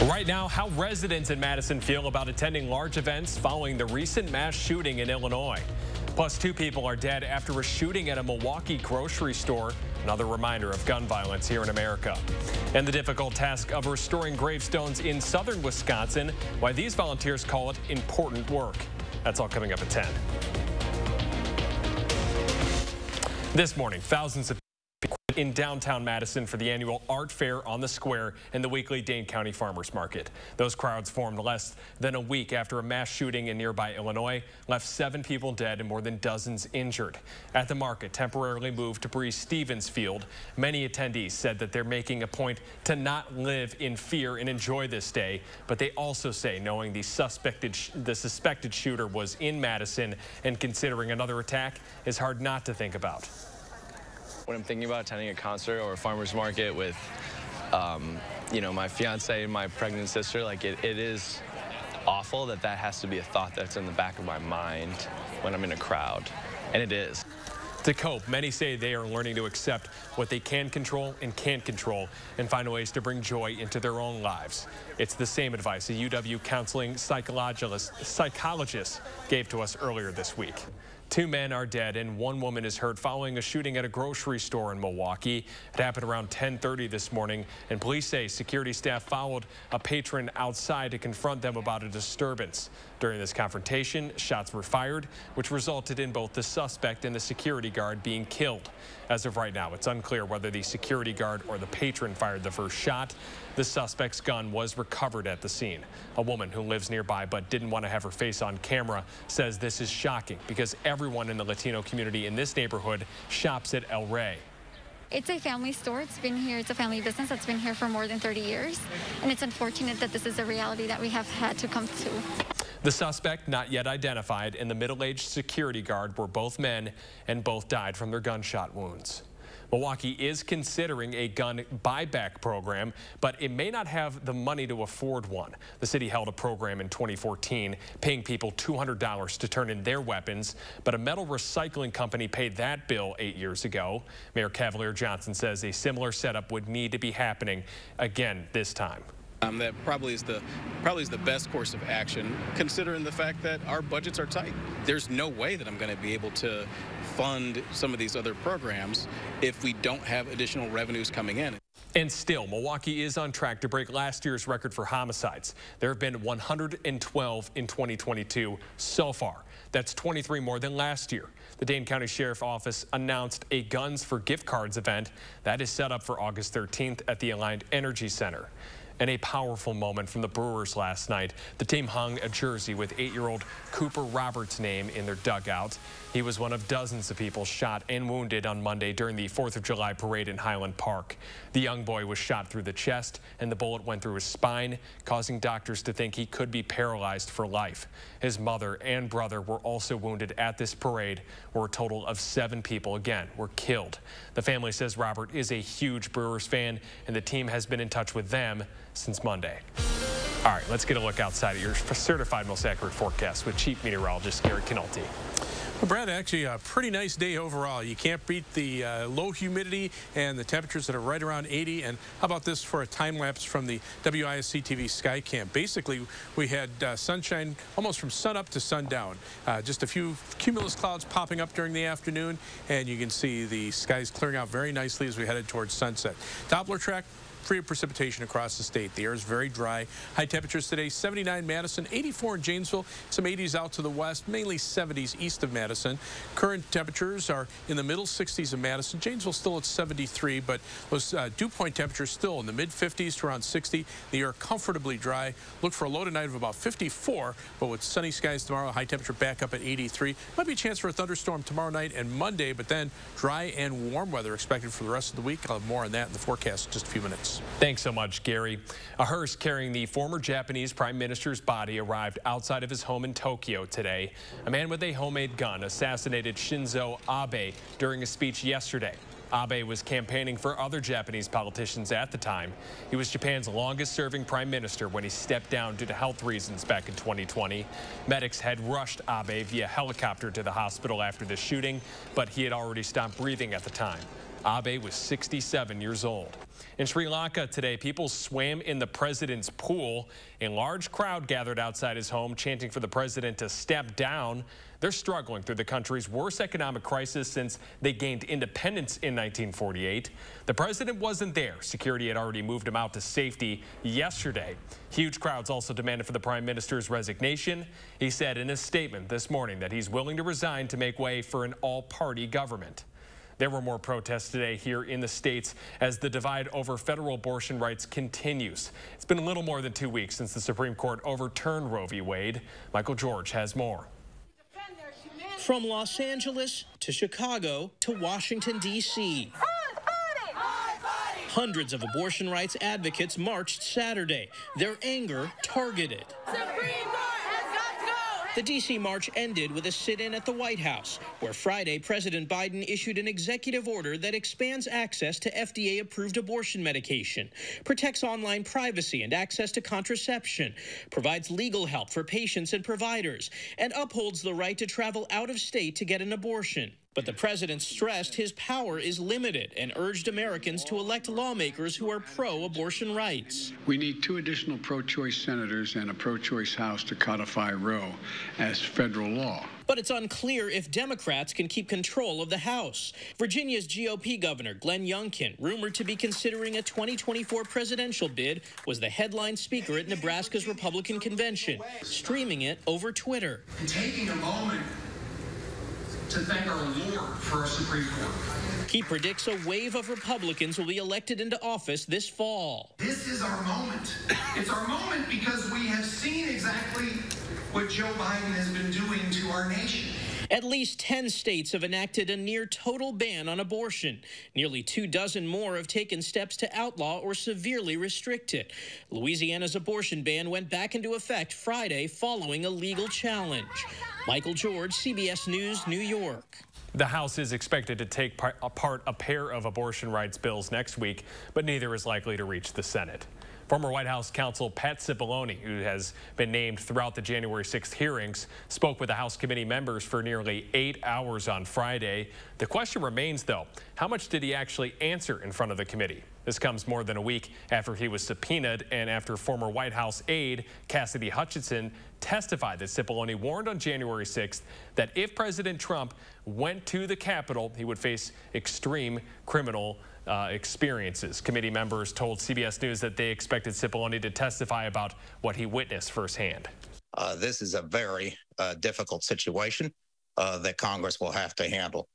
Right now, how residents in Madison feel about attending large events following the recent mass shooting in Illinois. Plus, 2 people are dead after a shooting at a Milwaukee grocery store. Another reminder of gun violence here in America. And the difficult task of restoring gravestones in southern Wisconsin, why these volunteers call it important work. That's all coming up at 10. This morning, thousands of in downtown Madison for the annual art fair on the square and the weekly Dane County Farmers Market. Those crowds formed less than a week after a mass shooting in nearby Illinois left 7 people dead and more than dozens injured. At the market, temporarily moved to WISC-TV field, many attendees said that they're making a point to not live in fear and enjoy this day, but they also say knowing the suspected shooter was in Madison and considering another attack is hard not to think about. When I'm thinking about attending a concert or a farmer's market with, you know, my fiance and my pregnant sister, like it is awful that has to be a thought that's in the back of my mind when I'm in a crowd, and it is. To cope, many say they are learning to accept what they can control and can't control and find ways to bring joy into their own lives. It's the same advice a UW counseling psychologist gave to us earlier this week. 2 men are dead and 1 woman is hurt following a shooting at a grocery store in Milwaukee. It happened around 10:30 this morning, and police say security staff followed a patron outside to confront them about a disturbance. During this confrontation, shots were fired, which resulted in both the suspect and the security guard being killed. As of right now, it's unclear whether the security guard or the patron fired the first shot. The suspect's gun was recovered at the scene. A woman who lives nearby but didn't want to have her face on camera says this is shocking because everyone in the Latino community in this neighborhood shops at El Rey. It's a family store. It's been here. It's a family business that's been here for more than 30 years. And it's unfortunate that this is a reality that we have had to come to. The suspect, not yet identified, and the middle-aged security guard were both men, and both died from their gunshot wounds. Milwaukee is considering a gun buyback program, but it may not have the money to afford one. The city held a program in 2014, paying people $200 to turn in their weapons, but a metal recycling company paid that bill 8 years ago. Mayor Cavalier Johnson says a similar setup would need to be happening again this time. That probably is the best course of action, considering the fact that our budgets are tight. There's no way that I'm going to be able to fund some of these other programs if we don't have additional revenues coming in. And still, Milwaukee is on track to break last year's record for homicides. There have been 112 in 2022 so far. That's 23 more than last year. The Dane County Sheriff's Office announced a Guns for Gift Cards event that is set up for August 13th at the Aligned Energy Center. And a powerful moment from the Brewers last night. The team hung a jersey with 8-year-old Cooper Roberts' name in their dugout. He was one of dozens of people shot and wounded on Monday during the 4th of July parade in Highland Park. The young boy was shot through the chest, and the bullet went through his spine, causing doctors to think he could be paralyzed for life. His mother and brother were also wounded at this parade, where a total of 7 people, again, were killed. The family says Robert is a huge Brewers fan, and the team has been in touch with them since Monday. All right, let's get a look outside at your certified most accurate forecast with Chief Meteorologist Garrett Canulty. Well, Brad, actually a pretty nice day overall. You can't beat the low humidity and the temperatures that are right around 80. And how about this for a time lapse from the WISC-TV sky cam? Basically, we had sunshine almost from sun up to sundown. Just a few cumulus clouds popping up during the afternoon, and you can see the skies clearing out very nicely as we headed towards sunset. Doppler track, free of precipitation across the state. The air is very dry. High temperatures today, 79 Madison, 84 in Janesville, some 80s out to the west, mainly 70s east of Madison. Current temperatures are in the middle 60s in Madison. Janesville still at 73, but those dew point temperatures still in the mid-50s to around 60. The air comfortably dry. Look for a low tonight of about 54, but with sunny skies tomorrow, high temperature back up at 83. Might be a chance for a thunderstorm tomorrow night and Monday, but then dry and warm weather expected for the rest of the week. I'll have more on that in the forecast in just a few minutes. Thanks so much, Gary. A hearse carrying the former Japanese Prime Minister's body arrived outside of his home in Tokyo today. A man with a homemade gun assassinated Shinzo Abe during a speech yesterday. Abe was campaigning for other Japanese politicians at the time. He was Japan's longest-serving prime minister when he stepped down due to health reasons back in 2020. Medics had rushed Abe via helicopter to the hospital after the shooting, but he had already stopped breathing at the time. Abe was 67 years old. In Sri Lanka today, people swam in the president's pool. A large crowd gathered outside his home, chanting for the president to step down. They're struggling through the country's worst economic crisis since they gained independence in 1948. The president wasn't there. Security had already moved him out to safety yesterday. Huge crowds also demanded for the prime minister's resignation. He said in a statement this morning that he's willing to resign to make way for an all-party government. There were more protests today here in the States as the divide over federal abortion rights continues. It's been a little more than 2 weeks since the Supreme Court overturned Roe v. Wade. Michael George has more. From Los Angeles to Chicago to Washington, D.C. Hundreds of abortion rights advocates marched Saturday, their anger targeted. The D.C. march ended with a sit-in at the White House, where Friday President Biden issued an executive order that expands access to FDA-approved abortion medication, protects online privacy and access to contraception, provides legal help for patients and providers, and upholds the right to travel out of state to get an abortion. But the president stressed his power is limited and urged Americans to elect lawmakers who are pro-abortion rights. We need 2 additional pro-choice senators and a pro-choice House to codify Roe as federal law. But it's unclear if Democrats can keep control of the House. Virginia's GOP governor, Glenn Youngkin, rumored to be considering a 2024 presidential bid, was the headline speaker at Nebraska's Republican convention, streaming it over Twitter. And taking a moment to thank our Lord for our Supreme Court. He predicts a wave of Republicans will be elected into office this fall. This is our moment. It's our moment because we have seen exactly what Joe Biden has been doing to our nation. At least 10 states have enacted a near-total ban on abortion. Nearly 24 more have taken steps to outlaw or severely restrict it. Louisiana's abortion ban went back into effect Friday following a legal challenge. Michael George, CBS News, New York. The House is expected to take apart a pair of abortion rights bills next week, but neither is likely to reach the Senate. Former White House counsel Pat Cipollone, who has been named throughout the January 6th hearings, spoke with the House committee members for nearly 8 hours on Friday. The question remains, though, how much did he actually answer in front of the committee? This comes more than a week after he was subpoenaed and after former White House aide Cassidy Hutchinson testified that Cipollone warned on January 6th that if President Trump went to the Capitol, he would face extreme criminal experiences. Committee members told CBS News that they expected Cipollone to testify about what he witnessed firsthand. This is a very difficult situation that Congress will have to handle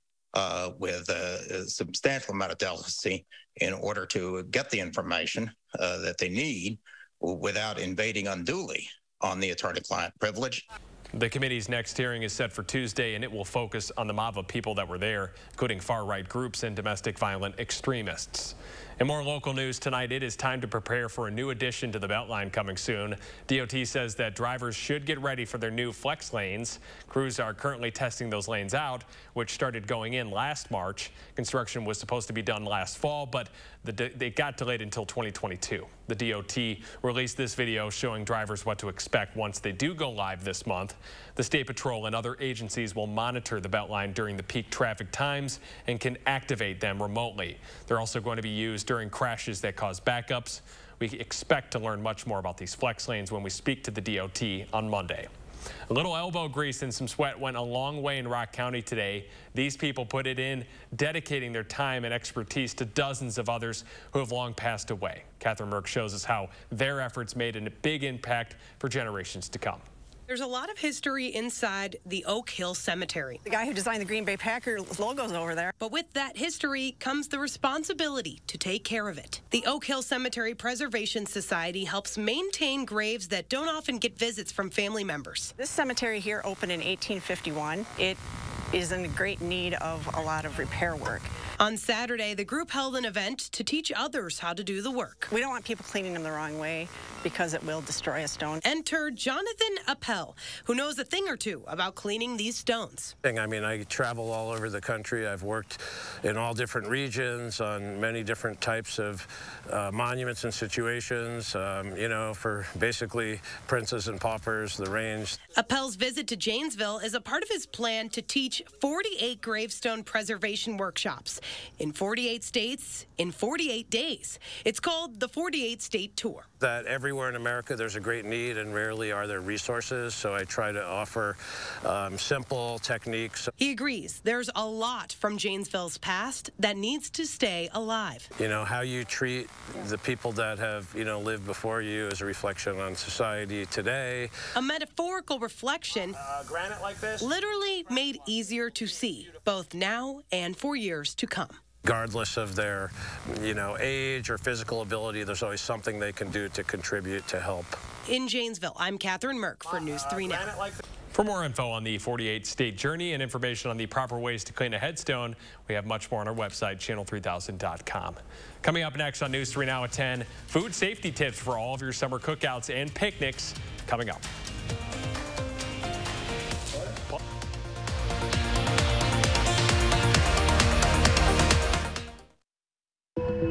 with a substantial amount of delicacy in order to get the information that they need without invading unduly on the attorney-client privilege. The committee's next hearing is set for Tuesday, and it will focus on the mob of people that were there, including far-right groups and domestic violent extremists. In more local news tonight, it is time to prepare for a new addition to the Beltline coming soon. DOT says that drivers should get ready for their new flex lanes. Crews are currently testing those lanes out, which started going in last March. Construction was supposed to be done last fall, but they got delayed until 2022. The DOT released this video showing drivers what to expect once they do go live this month. The State Patrol and other agencies will monitor the Beltline during the peak traffic times and can activate them remotely. They're also going to be used during crashes that cause backups. We expect to learn much more about these flex lanes when we speak to the DOT on Monday. A little elbow grease and some sweat went a long way in Rock County today. These people put it in, dedicating their time and expertise to dozens of others who have long passed away. Catherine Merck shows us how their efforts made a big impact for generations to come. There's a lot of history inside the Oak Hill Cemetery. The guy who designed the Green Bay Packers logo's over there. But with that history comes the responsibility to take care of it. The Oak Hill Cemetery Preservation Society helps maintain graves that don't often get visits from family members. This cemetery here opened in 1851. It is in great need of a lot of repair work. On Saturday, the group held an event to teach others how to do the work. We don't want people cleaning them the wrong way because it will destroy a stone. Enter Jonathan Appel, who knows a thing or two about cleaning these stones. I mean, I travel all over the country. I've worked in all different regions on many different types of monuments and situations, you know, for basically princes and paupers, the range. Appel's visit to Janesville is a part of his plan to teach launch 48 gravestone preservation workshops in 48 states in 48 days. It's called the 48 State Tour. That everywhere in America there's a great need, and rarely are there resources, so I try to offer simple techniques. He agrees there's a lot from Janesville's past that needs to stay alive. You know, how you treat the people that have, lived before you is a reflection on society today. A metaphorical reflection, granite like this, literally made easier to see, both now and for years to come. Regardless of their, age or physical ability, there's always something they can do to contribute to help. In Janesville, I'm Catherine Merck for News 3 Now. For more info on the 48-state journey and information on the proper ways to clean a headstone, we have much more on our website, channel3000.com. Coming up next on News 3 Now at 10, food safety tips for all of your summer cookouts and picnics coming up.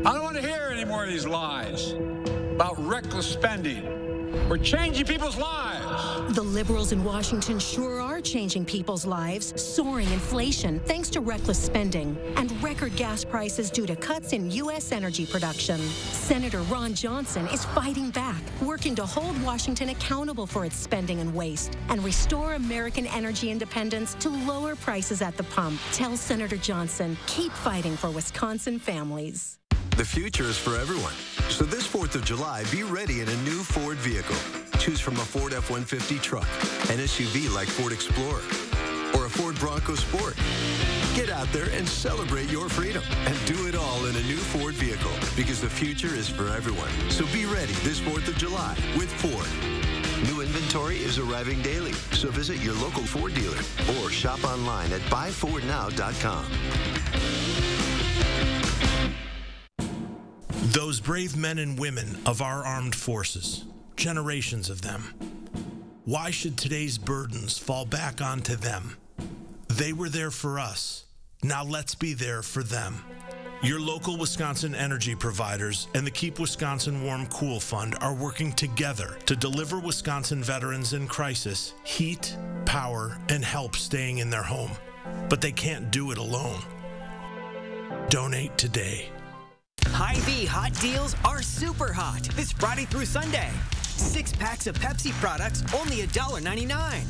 I don't want to hear any more of these lies about reckless spending. We're changing people's lives. The liberals in Washington sure are changing people's lives. Soaring inflation thanks to reckless spending and record gas prices due to cuts in U.S. energy production. Senator Ron Johnson is fighting back, working to hold Washington accountable for its spending and waste and restore American energy independence to lower prices at the pump. Tell Senator Johnson, keep fighting for Wisconsin families. The future is for everyone. So this 4th of July, be ready in a new Ford vehicle. Choose from a Ford F-150 truck, an SUV like Ford Explorer, or a Ford Bronco Sport. Get out there and celebrate your freedom and do it all in a new Ford vehicle, because the future is for everyone. So be ready this 4th of July with Ford. New inventory is arriving daily, so visit your local Ford dealer or shop online at buyfordnow.com. Those brave men and women of our armed forces, generations of them. Why should today's burdens fall back onto them? They were there for us. Now let's be there for them. Your local Wisconsin energy providers and the Keep Wisconsin Warm Cool Fund are working together to deliver Wisconsin veterans in crisis heat, power, and help staying in their home. But they can't do it alone. Donate today. Hy-Vee hot deals are super hot this Friday through Sunday. 6 packs of Pepsi products, only $1.99.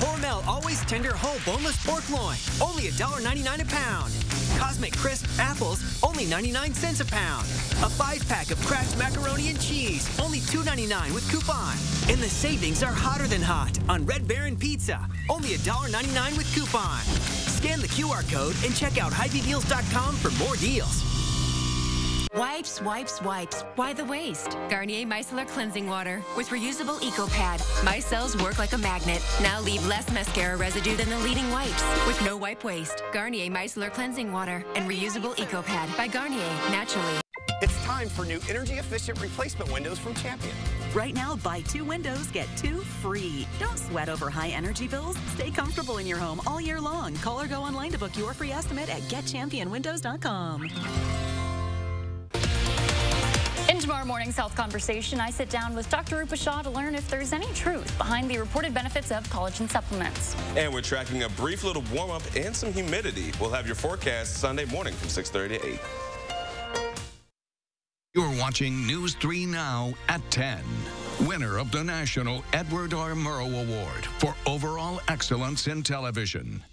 Hormel Always Tender Whole Boneless Pork Loin, only $1.99 a pound. Cosmic Crisp Apples, only 99 cents a pound. A 5-pack of Kraft Macaroni and Cheese, only $2.99 with coupon. And the savings are hotter than hot on Red Baron Pizza, only $1.99 with coupon. Scan the QR code and check out HyVeeDeals.com for more deals. Wipes, wipes, wipes. Why the waste? Garnier Micellar Cleansing Water with reusable Eco-Pad. Micelles work like a magnet. Now leave less mascara residue than the leading wipes. With no wipe waste. Garnier Micellar Cleansing Water and reusable Eco-Pad by Garnier, naturally. It's time for new energy-efficient replacement windows from Champion. Right now, buy 2 windows, get 2 free. Don't sweat over high energy bills. Stay comfortable in your home all year long. Call or go online to book your free estimate at getchampionwindows.com. In tomorrow morning's health conversation, I sit down with Dr. Rupa Shah to learn if there's any truth behind the reported benefits of collagen supplements. And we're tracking a brief little warm-up and some humidity. We'll have your forecast Sunday morning from 6:30 to 8. You're watching News 3 Now at 10. Winner of the National Edward R. Murrow Award for Overall Excellence in Television.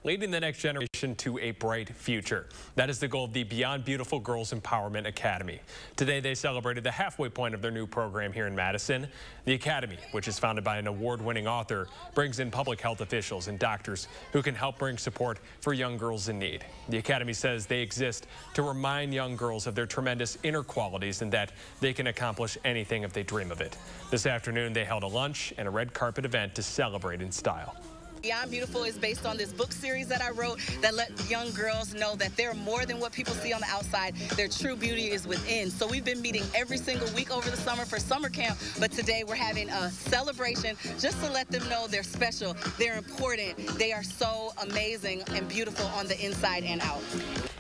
Leading the next generation to a bright future. That is the goal of the Beyond Beautiful Girls Empowerment Academy. Today, they celebrated the halfway point of their new program here in Madison. The Academy, which is founded by an award-winning author, brings in public health officials and doctors who can help bring support for young girls in need. The Academy says they exist to remind young girls of their tremendous inner qualities and that they can accomplish anything if they dream of it. This afternoon, they held a lunch and a red carpet event to celebrate in style. Beyond Beautiful is based on this book series that I wrote that let young girls know that they're more than what people see on the outside. Their true beauty is within. So we've been meeting every single week over the summer for summer camp, but today we're having a celebration just to let them know they're special, they're important, they are so amazing and beautiful on the inside and out.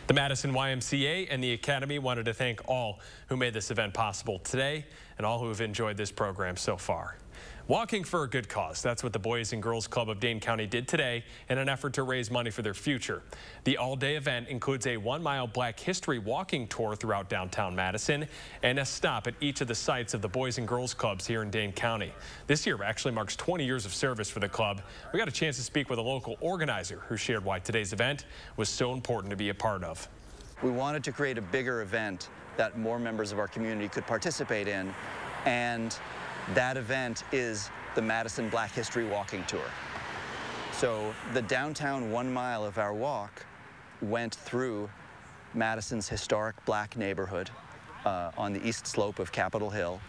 The Madison YMCA and the Academy wanted to thank all who made this event possible today and all who have enjoyed this program so far. Walking for a good cause. That's what the Boys and Girls Club of Dane County did today in an effort to raise money for their future. The all-day event includes a 1-mile Black History walking tour throughout downtown Madison and a stop at each of the sites of the Boys and Girls Clubs here in Dane County. This year actually marks 20 years of service for the club. We got a chance to speak with a local organizer who shared why today's event was so important to be a part of. We wanted to create a bigger event that more members of our community could participate in, and that event is the Madison Black History Walking Tour. So the downtown 1 mile of our walk went through Madison's historic black neighborhood on the east slope of Capitol Hill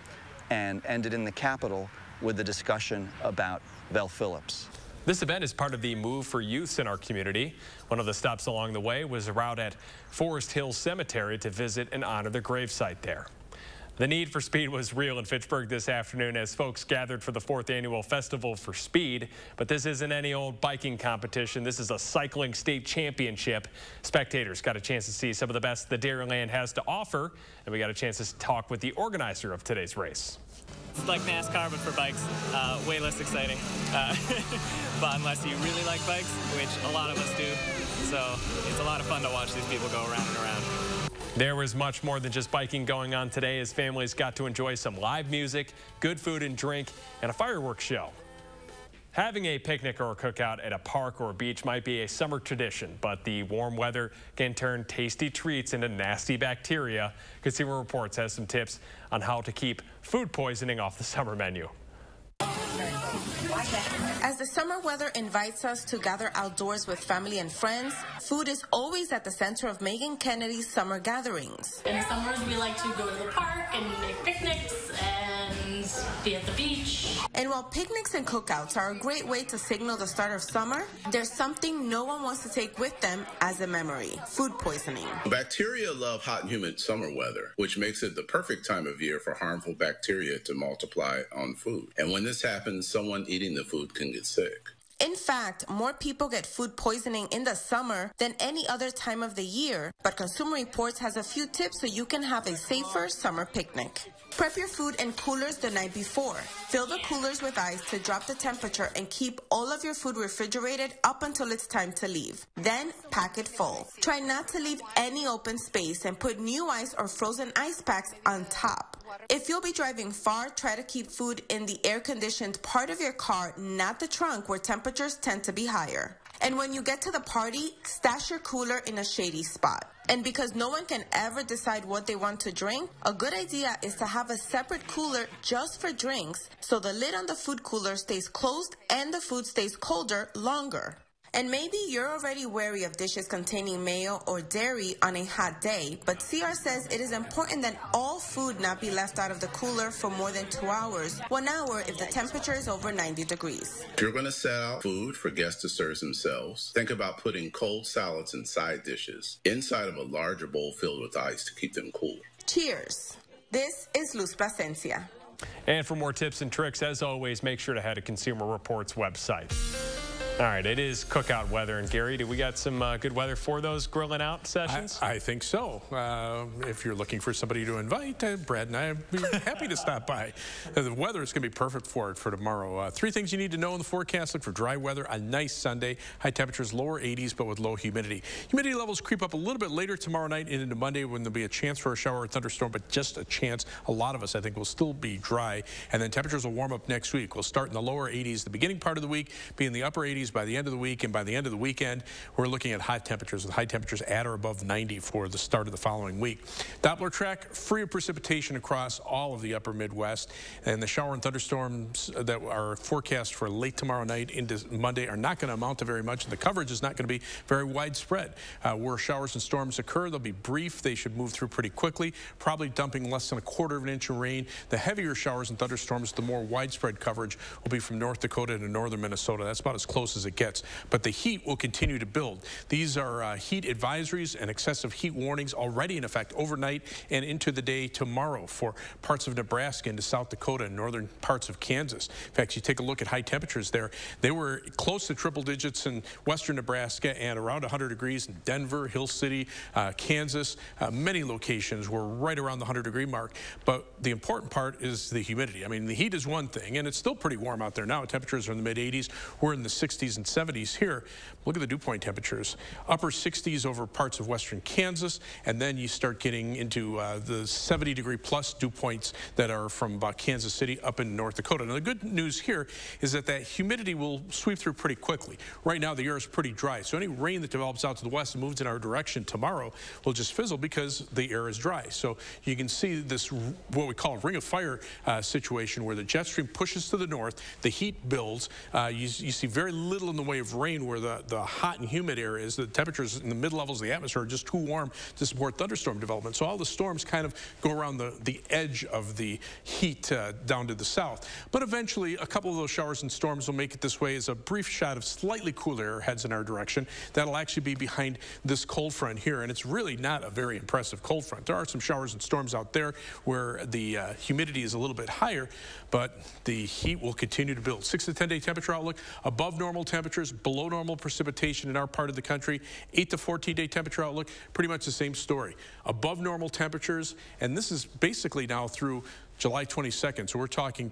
and ended in the Capitol with a discussion about Vel Phillips. This event is part of the Move for Youths in our community. One of the stops along the way was a route at Forest Hill Cemetery to visit and honor the gravesite there. The need for speed was real in Fitchburg this afternoon as folks gathered for the 4th annual Festival for Speed. But this isn't any old biking competition. This is a cycling state championship. Spectators got a chance to see some of the best the Dairyland has to offer, and we got a chance to talk with the organizer of today's race. It's like NASCAR, but for bikes, way less exciting. But unless you really like bikes, which a lot of us do, so it's a lot of fun to watch these people go around and around. There was much more than just biking going on today as families got to enjoy some live music, good food and drink, and a fireworks show. Having a picnic or a cookout at a park or a beach might be a summer tradition, but the warm weather can turn tasty treats into nasty bacteria. Consumer Reports has some tips on how to keep food poisoning off the summer menu. As the summer weather invites us to gather outdoors with family and friends, food is always at the center of Megan Kennedy's summer gatherings. In the summers, we like to go to the park and make picnics and be at the beach. And while picnics and cookouts are a great way to signal the start of summer, there's something no one wants to take with them as a memory: food poisoning. Bacteria love hot and humid summer weather, which makes it the perfect time of year for harmful bacteria to multiply on food. And when this happens, someone eating the food can get sick. In fact, more people get food poisoning in the summer than any other time of the year, but Consumer Reports has a few tips so you can have a safer summer picnic. Prep your food in coolers the night before. Fill the coolers with ice to drop the temperature and keep all of your food refrigerated up until it's time to leave. Then pack it full. Try not to leave any open space and put new ice or frozen ice packs on top. If you'll be driving far, try to keep food in the air-conditioned part of your car, not the trunk where temperatures tend to be higher. And when you get to the party, stash your cooler in a shady spot. And because no one can ever decide what they want to drink, a good idea is to have a separate cooler just for drinks so the lid on the food cooler stays closed and the food stays colder longer. And maybe you're already wary of dishes containing mayo or dairy on a hot day, but CR says it is important that all food not be left out of the cooler for more than 2 hours, 1 hour if the temperature is over 90 degrees. If you're going to set out food for guests to serve themselves, think about putting cold salads and side dishes inside of a larger bowl filled with ice to keep them cool. Cheers. This is Luz Plasencia. And for more tips and tricks, as always, make sure to head to Consumer Reports website. All right, it is cookout weather. And Gary, do we got some good weather for those grilling out sessions? I think so. If you're looking for somebody to invite, Brad and I would be happy to stop by. The weather is going to be perfect for it for tomorrow. 3 things you need to know in the forecast. Look for dry weather, a nice Sunday. High temperatures, lower 80s, but with low humidity. Humidity levels creep up a little bit later tomorrow night and into Monday when there'll be a chance for a shower or thunderstorm, but just a chance. A lot of us, I think, will still be dry. And then temperatures will warm up next week. We'll start in the lower 80s the beginning part of the week, be in the upper 80s by the end of the week, and by the end of the weekend, we're looking at hot temperatures, with high temperatures at or above 90 for the start of the following week. Doppler track, free of precipitation across all of the upper Midwest, and the shower and thunderstorms that are forecast for late tomorrow night into Monday are not going to amount to very much, and the coverage is not going to be very widespread. Where showers and storms occur, they'll be brief. They should move through pretty quickly, probably dumping less than 1/4 of an inch of rain. The heavier showers and thunderstorms, the more widespread coverage will be from North Dakota to northern Minnesota. That's about as close close as it gets. But the heat will continue to build. These are heat advisories and excessive heat warnings already in effect overnight and into the day tomorrow for parts of Nebraska into South Dakota and northern parts of Kansas. In fact, you take a look at high temperatures there. They were close to triple digits in western Nebraska and around 100 degrees in Denver, Hill City, Kansas. Many locations were right around the 100-degree mark. But the important part is the humidity. I mean, the heat is one thing, and it's still pretty warm out there now. Temperatures are in the mid-80s. We're in the 60s and 70s here. Look at the dew point temperatures. Upper 60s over parts of western Kansas, and then you start getting into the 70-degree plus dew points that are from about Kansas City up in North Dakota. Now, the good news here is that humidity will sweep through pretty quickly. Right now, the air is pretty dry, so any rain that develops out to the west and moves in our direction tomorrow will just fizzle because the air is dry. So you can see this, what we call a ring of fire situation, where the jet stream pushes to the north, the heat builds. You see very little in the way of rain where the hot and humid air is. The temperatures in the mid-levels of the atmosphere are just too warm to support thunderstorm development. So all the storms kind of go around the edge of the heat down to the south. But eventually, a couple of those showers and storms will make it this way as a brief shot of slightly cooler air heads in our direction. That'll actually be behind this cold front here, and it's really not a very impressive cold front. There are some showers and storms out there where the humidity is a little bit higher, but the heat will continue to build. 6 to 10-day temperature outlook, above normal temperatures, below normal precipitation in our part of the country. 8 to 14-day temperature outlook, pretty much the same story. Above normal temperatures, and this is basically now through July 22nd, so we're talking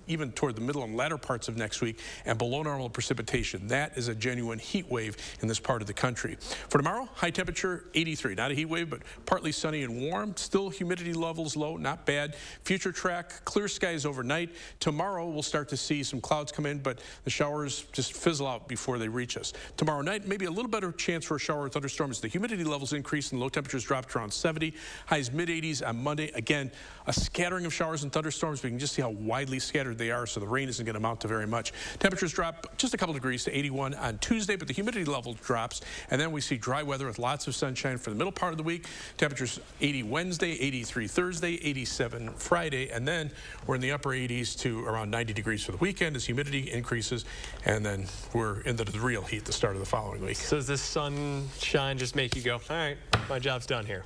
even toward the middle and latter parts of next week, and below normal precipitation. That is a genuine heat wave in this part of the country. For tomorrow, high temperature 83, not a heat wave, but partly sunny and warm. Still humidity levels low, not bad. Future track, clear skies overnight. Tomorrow we'll start to see some clouds come in, but the showers just fizzle out before they reach us. Tomorrow night, maybe a little better chance for a shower or thunderstorm as the humidity levels increase and low temperatures drop to around 70. Highs mid-80s on Monday. Again, a scattering of showers and thunderstorms, but you can just see how widely scattered they are, so the rain isn't going to amount to very much. Temperatures drop just a couple degrees to 81 on Tuesday, but the humidity level drops, and then we see dry weather with lots of sunshine for the middle part of the week. Temperatures 80 Wednesday, 83 Thursday, 87 Friday, and then we're in the upper 80s to around 90 degrees for the weekend as humidity increases, and then we're into the real heat the start of the following week. So does this sunshine just make you go, all right, my job's done here?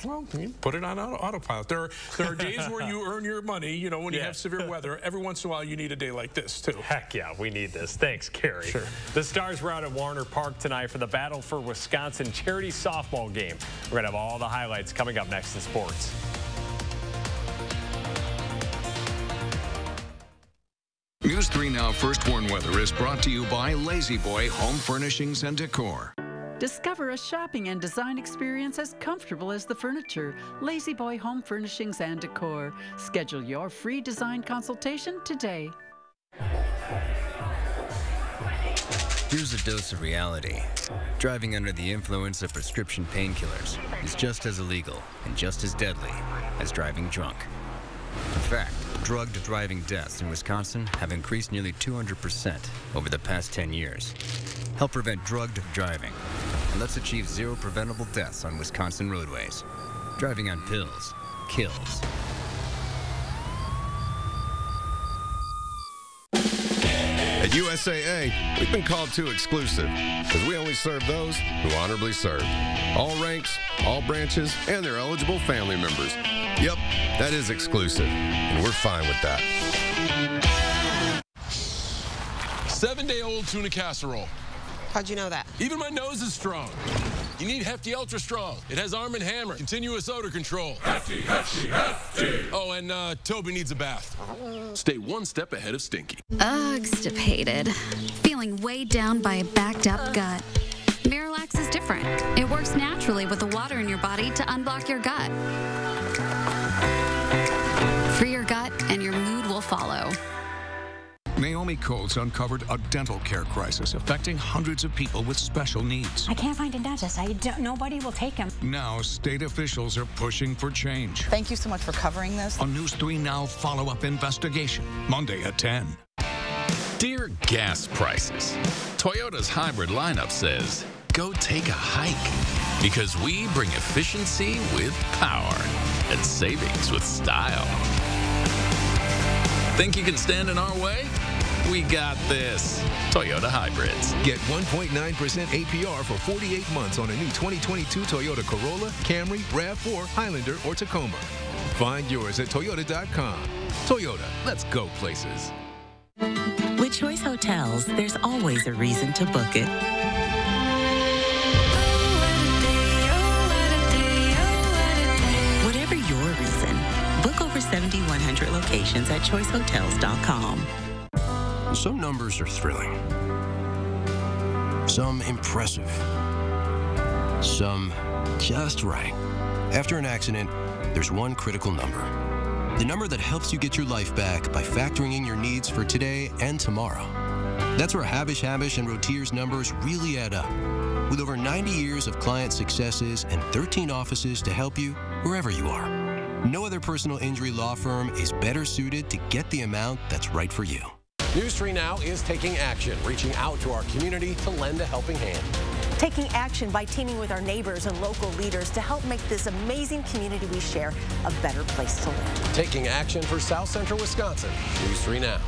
Well, you put it on autopilot. There are days where you earn your money, you know, when you have severe weather. Every once in a while, you need a day like this, too. Heck yeah, we need this. Thanks, Kerry. Sure. The Stars were out at Warner Park tonight for the Battle for Wisconsin charity softball game. We're going to have all the highlights coming up next in sports. News 3 Now First Warn Weather is brought to you by Lazy Boy Home Furnishings and Decor. Discover a shopping and design experience as comfortable as the furniture. Lazy Boy Home Furnishings and Decor. Schedule your free design consultation today. Here's a dose of reality. Driving under the influence of prescription painkillers is just as illegal and just as deadly as driving drunk. In fact, drugged driving deaths in Wisconsin have increased nearly 200% over the past 10 years. Help prevent drugged driving, and let's achieve zero preventable deaths on Wisconsin roadways. Driving on pills kills. At USAA, we've been called too exclusive because we only serve those who honorably serve. All ranks, all branches, and their eligible family members. Yep, that is exclusive, and we're fine with that. 7-day-old tuna casserole. How'd you know that? Even my nose is strong. You need Hefty Ultra Strong. It has Arm & Hammer, continuous odor control. Hefty, Hefty, Hefty. Oh, and Toby needs a bath. Stay one step ahead of Stinky. Ugh-stipated. Feeling weighed down by a backed-up gut. Miralax is different. It works naturally with the water in your body to unblock your gut. Free your gut, and your mood will follow. Naomi Coates uncovered a dental care crisis affecting hundreds of people with special needs. I can't find a dentist. Nobody will take him. Now, state officials are pushing for change. Thank you so much for covering this. A News 3 Now follow-up investigation, Monday at 10. Dear gas prices, Toyota's hybrid lineup says, go take a hike. Because we bring efficiency with power and savings with style. Think you can stand in our way? We got this. Toyota Hybrids. Get 1.9% APR for 48 months on a new 2022 Toyota Corolla, Camry, RAV4, Highlander, or Tacoma. Find yours at Toyota.com. Toyota, let's go places. With Choice Hotels, there's always a reason to book it. Whatever your reason, book over 7,100 locations at choicehotels.com. Some numbers are thrilling. Some impressive. Some just right. After an accident, there's one critical number. The number that helps you get your life back by factoring in your needs for today and tomorrow. That's where Habish and Rotier's numbers really add up. With over 90 years of client successes and 13 offices to help you wherever you are. No other personal injury law firm is better suited to get the amount that's right for you. News 3 Now is taking action, reaching out to our community to lend a helping hand. Taking action by teaming with our neighbors and local leaders to help make this amazing community we share a better place to live. Taking action for South Central Wisconsin. News 3 Now.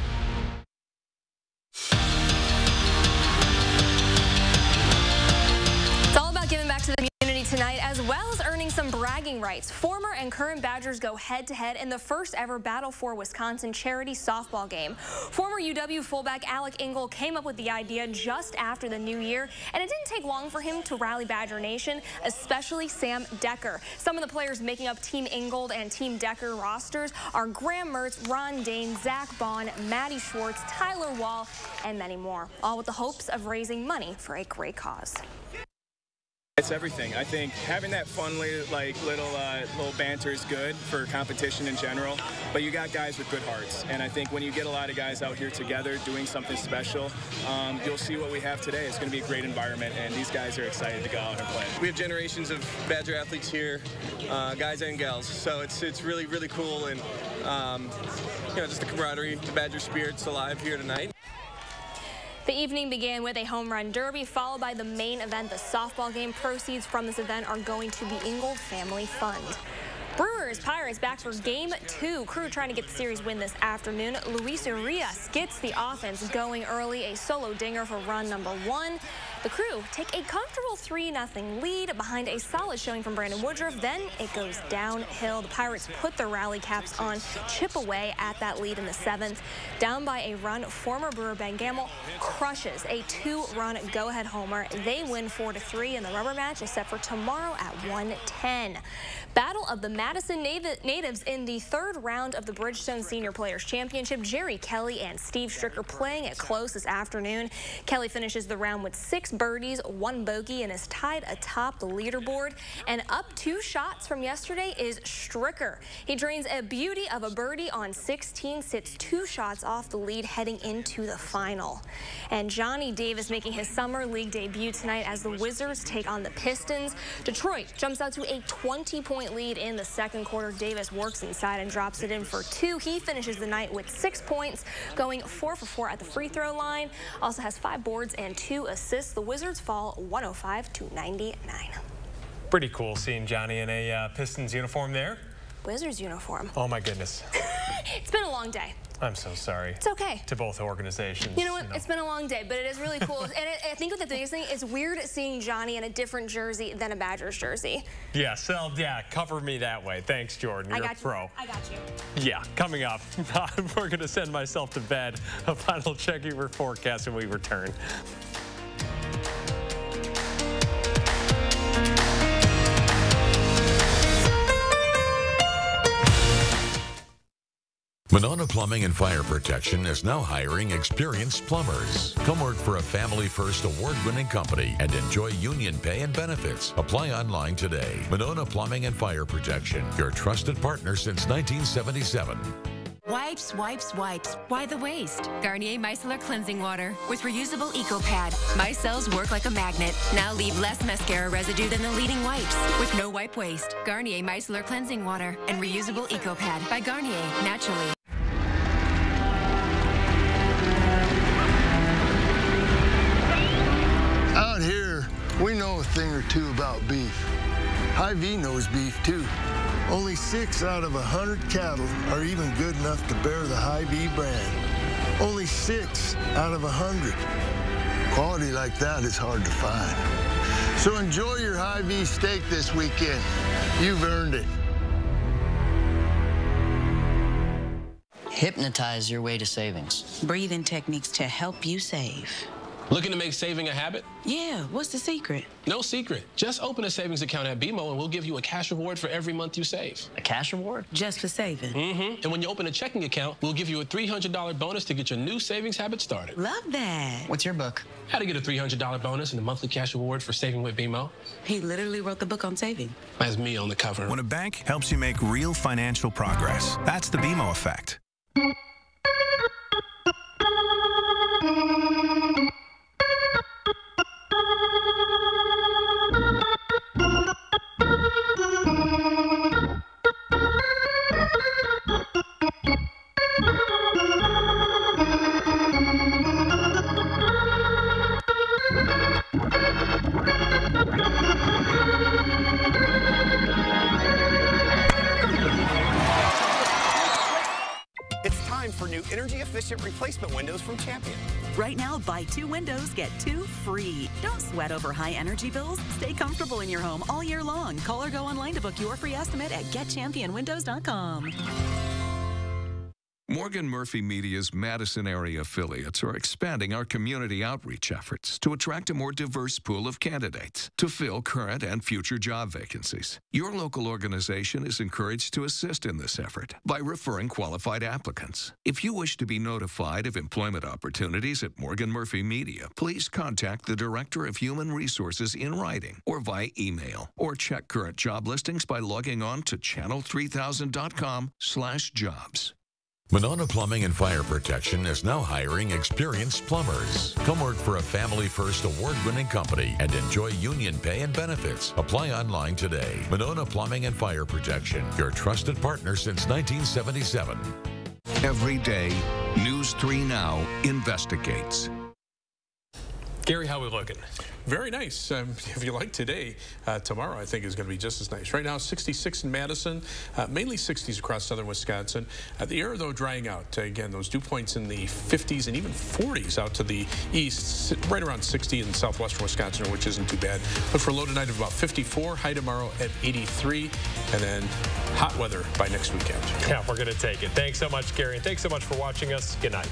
It's all about giving back to the community tonight, as well as earning some bragging rights. Former and current Badgers go head-to-head in the first ever Battle for Wisconsin charity softball game. Former UW fullback Alec Engel came up with the idea just after the new year, and it didn't take long for him to rally Badger Nation, especially Sam Decker. Some of the players making up Team Ingold and Team Decker rosters are Graham Mertz, Ron Dane, Zach Bond, Maddie Schwartz, Tyler Wall, and many more, all with the hopes of raising money for a great cause. It's everything. I think having that fun little banter is good for competition in general, but you got guys with good hearts, and I think when you get a lot of guys out here together doing something special, you'll see what we have today. It's going to be a great environment, and these guys are excited to go out and play. We have generations of Badger athletes here, guys and gals, so it's really, really cool, and just the camaraderie, the Badger spirit's alive here tonight. The evening began with a home run derby, followed by the main event, the softball game. Proceeds from this event are going to the Ingold Family Fund. Brewers Pirates back for Game 2. Crew trying to get the series win this afternoon. Luis Urias gets the offense going early, a solo dinger for run number 1. The Crew take a comfortable 3-0 lead behind a solid showing from Brandon Woodruff. Then it goes downhill. The Pirates put their rally caps on, chip away at that lead in the 7th. Down by a run, former Brewer Ben Gamble crushes a 2-run go-ahead homer. They win 4-3, and the rubber match is set for tomorrow at 1:10. Battle of the Madison natives in the 3rd round of the Bridgestone Senior Players Championship. Jerry Kelly and Steve Stricker playing it close this afternoon. Kelly finishes the round with 6 birdies, 1 bogey, and is tied atop the leaderboard. And up 2 shots from yesterday is Stricker. He drains a beauty of a birdie on 16, sits 2 shots off the lead heading into the final. And Johnny Davis making his summer league debut tonight as the Wizards take on the Pistons. Detroit jumps out to a 20-point lead in the 2nd quarter. Davis works inside and drops it in for 2. He finishes the night with 6 points, going 4 for 4 at the free throw line. Also has 5 boards and 2 assists. The Wizards fall 105-99. Pretty cool seeing Johnny in a Pistons uniform there. Wizards uniform. Oh my goodness. It's been a long day. I'm so sorry. It's okay. To both organizations. You know what? It's been a long day, but it is really cool. And I think the biggest thing is weird seeing Johnny in a different jersey than a Badgers jersey. Yeah, so yeah, cover me that way. Thanks, Jordan. You're a pro. I got you. Yeah, coming up, we're going to send myself to bed. A final check your forecast when we return. Monona Plumbing and Fire Protection is now hiring experienced plumbers. Come work for a family-first award-winning company and enjoy union pay and benefits. Apply online today. Monona Plumbing and Fire Protection, your trusted partner since 1977. Wipes, wipes, wipes. Why the waste? Garnier Micellar Cleansing Water with reusable EcoPad. Micelles work like a magnet. Now leave less mascara residue than the leading wipes. With no wipe waste. Garnier Micellar Cleansing Water and reusable EcoPad by Garnier, naturally. Out here, we know a thing or two about beef. Hy-Vee knows beef too. Only 6 out of 100 cattle are even good enough to bear the Hy-Vee brand. Only 6 out of 100. Quality like that is hard to find. So enjoy your Hy-Vee steak this weekend. You've earned it. Hypnotize your way to savings. Breathing techniques to help you save. Looking to make saving a habit? Yeah, what's the secret? No secret. Just open a savings account at BMO and we'll give you a cash reward for every month you save. A cash reward? Just for saving? Mm-hmm. And when you open a checking account, we'll give you a $300 bonus to get your new savings habit started. Love that. What's your book? How to get a $300 bonus and a monthly cash reward for saving with BMO. He literally wrote the book on saving. That's me on the cover. When a bank helps you make real financial progress, that's the BMO effect. It's time for new energy-efficient replacement windows from Champion. Right now, buy 2 windows, get 2 free. Don't sweat over high energy bills. Stay comfortable in your home all year long. Call or go online to book your free estimate at getchampionwindows.com. Morgan Murphy Media's Madison area affiliates are expanding our community outreach efforts to attract a more diverse pool of candidates to fill current and future job vacancies. Your local organization is encouraged to assist in this effort by referring qualified applicants. If you wish to be notified of employment opportunities at Morgan Murphy Media, please contact the Director of Human Resources in writing or via email, or check current job listings by logging on to channel3000.com/jobs. Monona Plumbing and Fire Protection is now hiring experienced plumbers. Come work for a family-first award-winning company and enjoy union pay and benefits. Apply online today. Monona Plumbing and Fire Protection, your trusted partner since 1977. Every day, News 3 Now investigates. Gary, how are we looking? Very nice. If you like today, tomorrow I think is going to be just as nice. Right now, 66 in Madison, mainly 60s across southern Wisconsin. The air, though, drying out. Again, those dew points in the 50s and even 40s out to the east, right around 60 in southwestern Wisconsin, which isn't too bad. Look for a low tonight of about 54, high tomorrow at 83, and then hot weather by next weekend. Yeah, we're going to take it. Thanks so much, Gary, and thanks so much for watching us. Good night.